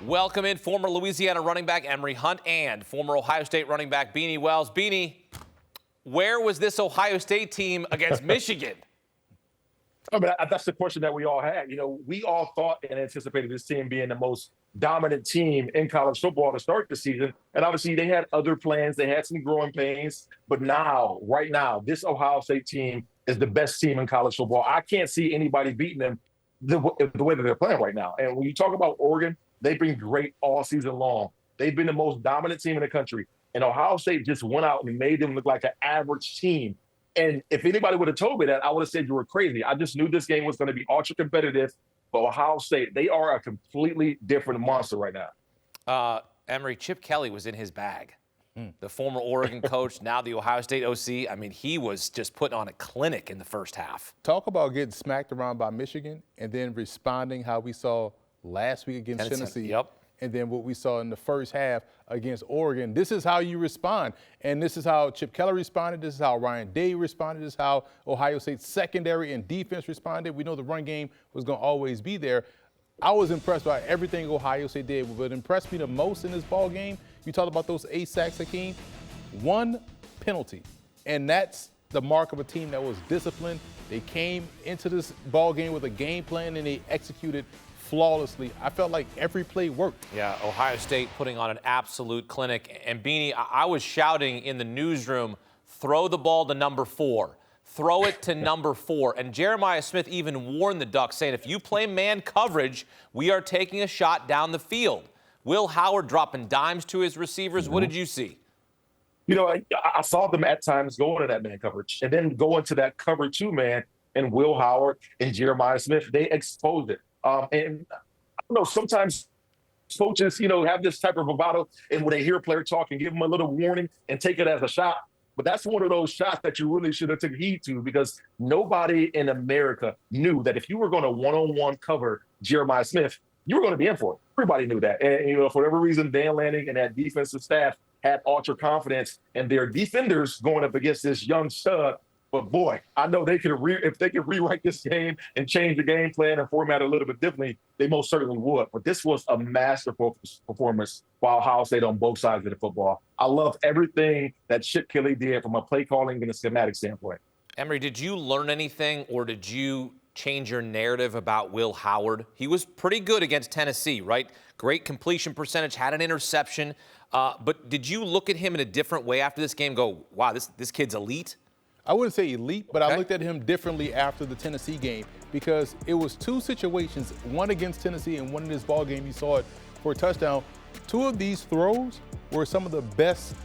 Welcome in former Louisiana running back Emory Hunt and former Ohio State running back Beanie Wells. Beanie, where was this Ohio State team against Michigan? I mean, that's the question that we all had. You know, we all thought and anticipated this team being the most dominant team in college football to start the season. And obviously, they had other plans. They had some growing pains. But now, right now, this Ohio State team is the best team in college football. I can't see anybody beating them the way that they're playing right now. And when you talk about Oregon, they've been great all season long. They've been the most dominant team in the country. And Ohio State just went out and made them look like an average team. And if anybody would have told me that, I would have said you were crazy. I just knew this game was going to be ultra competitive. But Ohio State, they are a completely different monster right now. Emory, Chip Kelly was in his bag. The former Oregon coach, now the Ohio State OC. I mean, he was just putting on a clinic in the first half. Talk about getting smacked around by Michigan and then responding how we saw last week against Tennessee. Yep. And then what we saw in the first half against Oregon. This is how you respond. And this is how Chip Kelly responded. This is how Ryan Day responded. This is how Ohio State's secondary and defense responded. We know the run game was going to always be there. I was impressed by everything Ohio State did. What impressed me the most in this ball game, you talked about those 8 sacks, Hakeem, 1 penalty. And that's the mark of a team that was disciplined. They came into this ball game with a game plan and they executed flawlessly. I felt like every play worked. Yeah, Ohio State putting on an absolute clinic. And Beanie, I was shouting in the newsroom, throw the ball to number 4. Throw it to number 4. And Jeremiah Smith even warned the Ducks, saying, if you play man coverage, we are taking a shot down the field. Will Howard dropping dimes to his receivers. What did you see? You know, I saw them at times go into that man coverage and then go into that cover 2 man, and Will Howard and Jeremiah Smith, they exposed it. And I don't know, sometimes coaches, have this type of bravado, and when they hear a player talk and give them a little warning and take it as a shot. But that's one of those shots that you really should have taken heed to, because nobody in America knew that if you were going to one-on-one cover Jeremiah Smith, you were going to be in for it. Everybody knew that. And, for whatever reason, Dan Lanning and that defensive staff had ultra confidence in their defenders going up against this young stud. But boy, I know they could if they could rewrite this game and change the game plan and format it a little bit differently, they most certainly would. But this was a masterful performance by Ohio State on both sides of the football. I love everything that Chip Kelly did from a play calling and a schematic standpoint. Emory, did you learn anything, or did you change your narrative about Will Howard? He was pretty good against Tennessee, right? Great completion percentage, had an interception. But did you look at him in a different way after this game, go, wow, this kid's elite? I wouldn't say elite, but I looked at him differently after the Tennessee game, because it was 2 situations, one against Tennessee and one in this ball game. You saw it for a touchdown. 2 of these throws were some of the best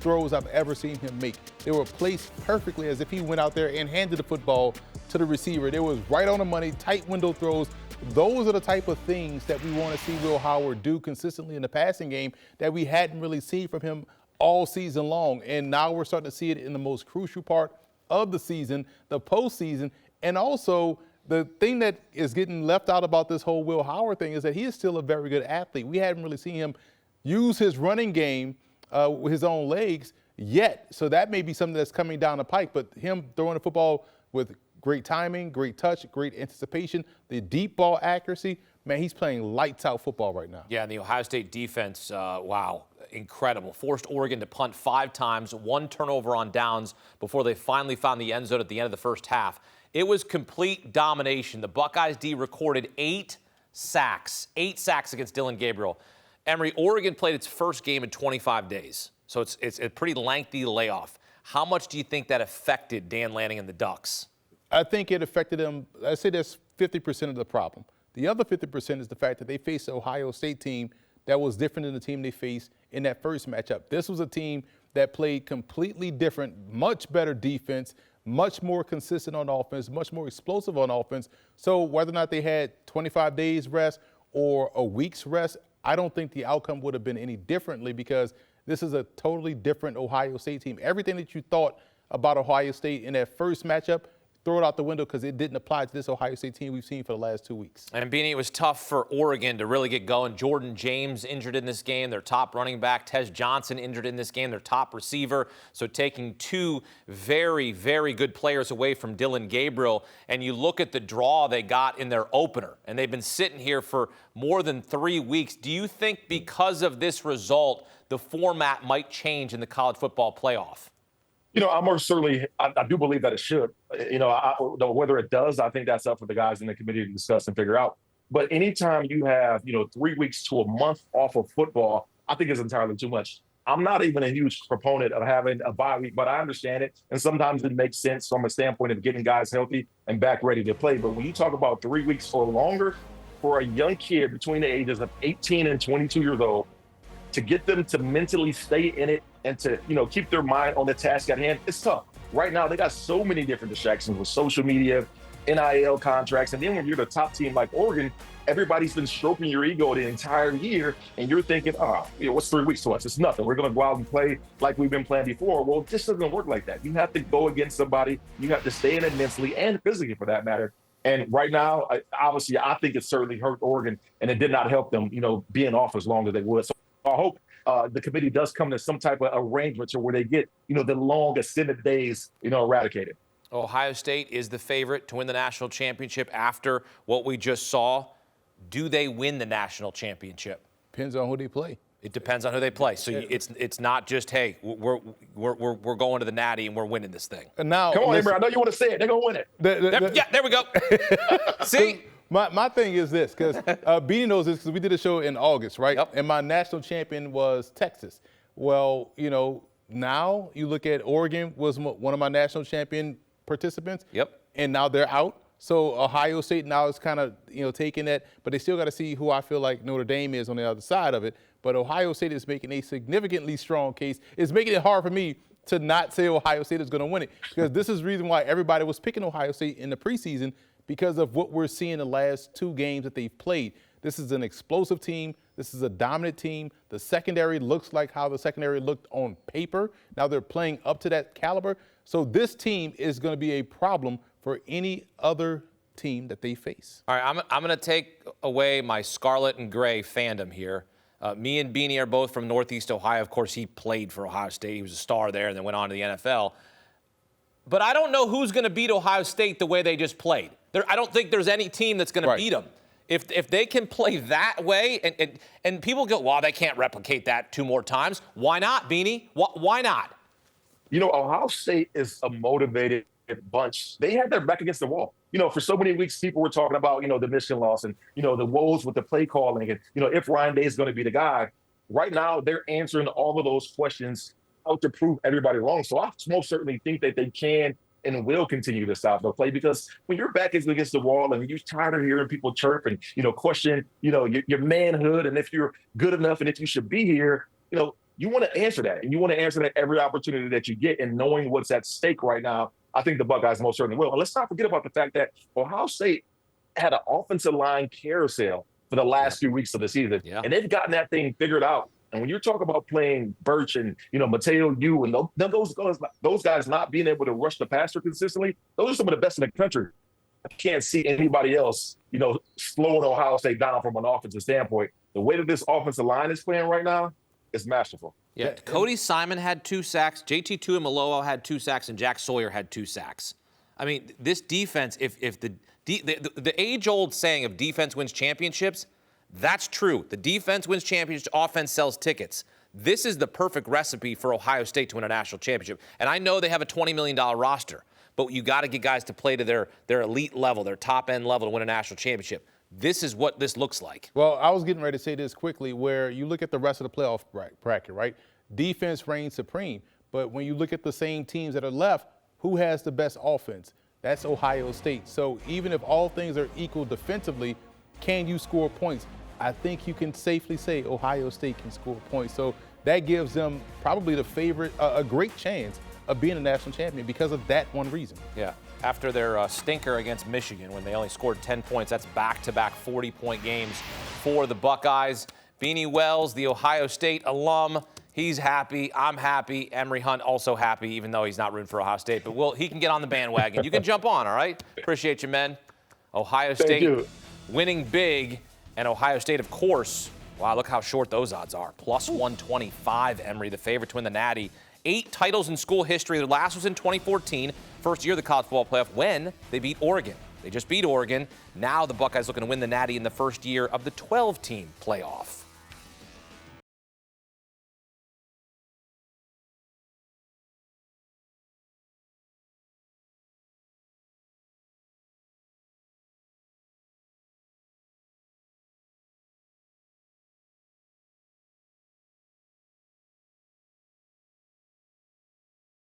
throws I've ever seen him make. They were placed perfectly as if he went out there and handed the football to the receiver. They was right on the money, tight window throws. Those are the type of things that we want to see Will Howard do consistently in the passing game that we hadn't really seen from him all season long. And now we're starting to see it in the most crucial part of the season, the postseason. And also, the thing that is getting left out about this whole Will Howard thing is that he is still a very good athlete. We haven't really seen him use his running game with his own legs yet. So that may be something that's coming down the pike. But him throwing the football with great timing, great touch, great anticipation, the deep ball accuracy, man, he's playing lights out football right now. Yeah, and the Ohio State defense, wow, incredible. Forced Oregon to punt 5 times, 1 turnover on downs before they finally found the end zone at the end of the first half. It was complete domination. The Buckeyes D recorded 8 sacks against Dylan Gabriel. Emory, Oregon played its first game in 25 days, so it's a pretty lengthy layoff. How much do you think that affected Dan Lanning and the Ducks? I think it affected them. I'd say that's 50% of the problem. The other 50% is the fact that they faced an Ohio State team that was different than the team they faced in that first matchup. This was a team that played completely different, much better defense, much more consistent on offense, much more explosive on offense. So whether or not they had 25 days rest or a week's rest, I don't think the outcome would have been any differently, because this is a totally different Ohio State team. Everything that you thought about Ohio State in that first matchup throw it out the window because it didn't apply to this Ohio State team we've seen for the last 2 weeks. And Beanie, it was tough for Oregon to really get going. Jordan James injured in this game, their top running back. Tez Johnson injured in this game, their top receiver. So taking two very, very good players away from Dylan Gabriel. And you look at the draw they got in their opener, and they've been sitting here for more than 3 weeks. Do you think because of this result, the format might change in the college football playoff? I most certainly, I do believe that it should. Whether it does, I think that's up for the guys in the committee to discuss and figure out. But anytime you have, 3 weeks to a month off of football, I think it's entirely too much. I'm not even a huge proponent of having a bye week, but I understand it. And sometimes it makes sense from a standpoint of getting guys healthy and back ready to play. But when you talk about 3 weeks or longer for a young kid between the ages of 18 and 22 years old, to get them to mentally stay in it and to, keep their mind on the task at hand, it's tough. Right now, they got so many different distractions with social media, NIL contracts. And then when you're the top team like Oregon, everybody's been stroking your ego the entire year. And you're thinking, what's 3 weeks to us? It's nothing. We're going to go out and play like we've been playing before. Well, it just doesn't work like that. You have to go against somebody. You have to stay in it mentally and physically for that matter. And right now, obviously, I think it certainly hurt Oregon, and it did not help them, being off as long as they would. So I hope the committee does come to some type of arrangement to where they get, the long extended days, eradicated. Ohio State is the favorite to win the national championship after what we just saw. Do they win the national championship? Depends on who they play. It depends on who they play. So it's not just, hey, we're going to the Natty and we're winning this thing. Now, come on, Emory, I know you want to say it. They're going to win it. There we go. See? My thing is this, because Beanie knows this because we did a show in August, right? Yep. And my national champion was Texas. Well, now you look at Oregon was one of my national champion participants. Yep. And now they're out. So Ohio State now is kind of, taking that, but they still got to see who I feel like Notre Dame is on the other side of it. But Ohio State is making a significantly strong case. It's making it hard for me to not say Ohio State is going to win it, because this is the reason why everybody was picking Ohio State in the preseason, because of what we're seeing the last 2 games that they've played. This is an explosive team. This is a dominant team. The secondary looks like how the secondary looked on paper. Now they're playing up to that caliber. So this team is going to be a problem for any other team that they face. All right, I'm going to take away my scarlet and gray fandom here. Me and Beanie are both from Northeast Ohio. Of course, he played for Ohio State. He was a star there and then went on to the NFL. But I don't know who's going to beat Ohio State the way they just played. I don't think there's any team that's going to beat them. If they can play that way, and people go, well, they can't replicate that 2 more times. Why not, Beanie? Why not? Ohio State is a motivated bunch. They had their back against the wall. For so many weeks, people were talking about, the Michigan loss and, the woes with the play calling and, if Ryan Day is going to be the guy. Right now, they're answering all of those questions out to prove everybody wrong. So I most certainly think that they can and will continue this style of play, because when your back is against the wall and you're tired of hearing people chirp and, question, your manhood and if you're good enough and if you should be here, you want to answer that. And you want to answer that every opportunity that you get, and knowing what's at stake right now, I think the Buckeyes most certainly will. And let's not forget about the fact that Ohio State had an offensive line carousel for the last few weeks of the season. Yeah. And they've gotten that thing figured out. And when you're talking about playing Birch and, Mateo Yu and those guys not being able to rush the passer consistently, those are some of the best in the country. I can't see anybody else, slowing Ohio State down from an offensive standpoint. The way that this offensive line is playing right now is masterful. Yeah, Cody Simon had 2 sacks, JT Tuimoloau had 2 sacks, and Jack Sawyer had 2 sacks. I mean, this defense, if the age-old saying of defense wins championships, that's true. The defense wins championships, offense sells tickets. This is the perfect recipe for Ohio State to win a national championship. And I know they have a $20 million roster, but you got to get guys to play to their elite level, their top-end level to win a national championship. This is what this looks like. Well, I was getting ready to say this quickly, where you look at the rest of the playoff bracket, right? Defense reigns supreme. But when you look at the same teams that are left, who has the best offense? That's Ohio State. So even if all things are equal defensively, can you score points? I think you can safely say Ohio State can score points. So that gives them probably the favorite, a great chance of being a national champion because of that one reason. Yeah. After their stinker against Michigan when they only scored 10 points, that's back-to-back 40-point games for the Buckeyes. Beanie Wells, the Ohio State alum, He's happy. I'm happy. Emory Hunt also happy, even though he's not rooting for Ohio State. But he can get on the bandwagon. You can jump on, all right? Appreciate you, men. Ohio Thank State you. winning big, and Ohio State, of course. Wow, look how short those odds are. Plus 125, Emory, the favorite to win the Natty. 8 titles in school history. Their last was in 2014, first year of the college football playoff, when they beat Oregon. They just beat Oregon. Now the Buckeyes looking to win the Natty in the first year of the 12-team playoff.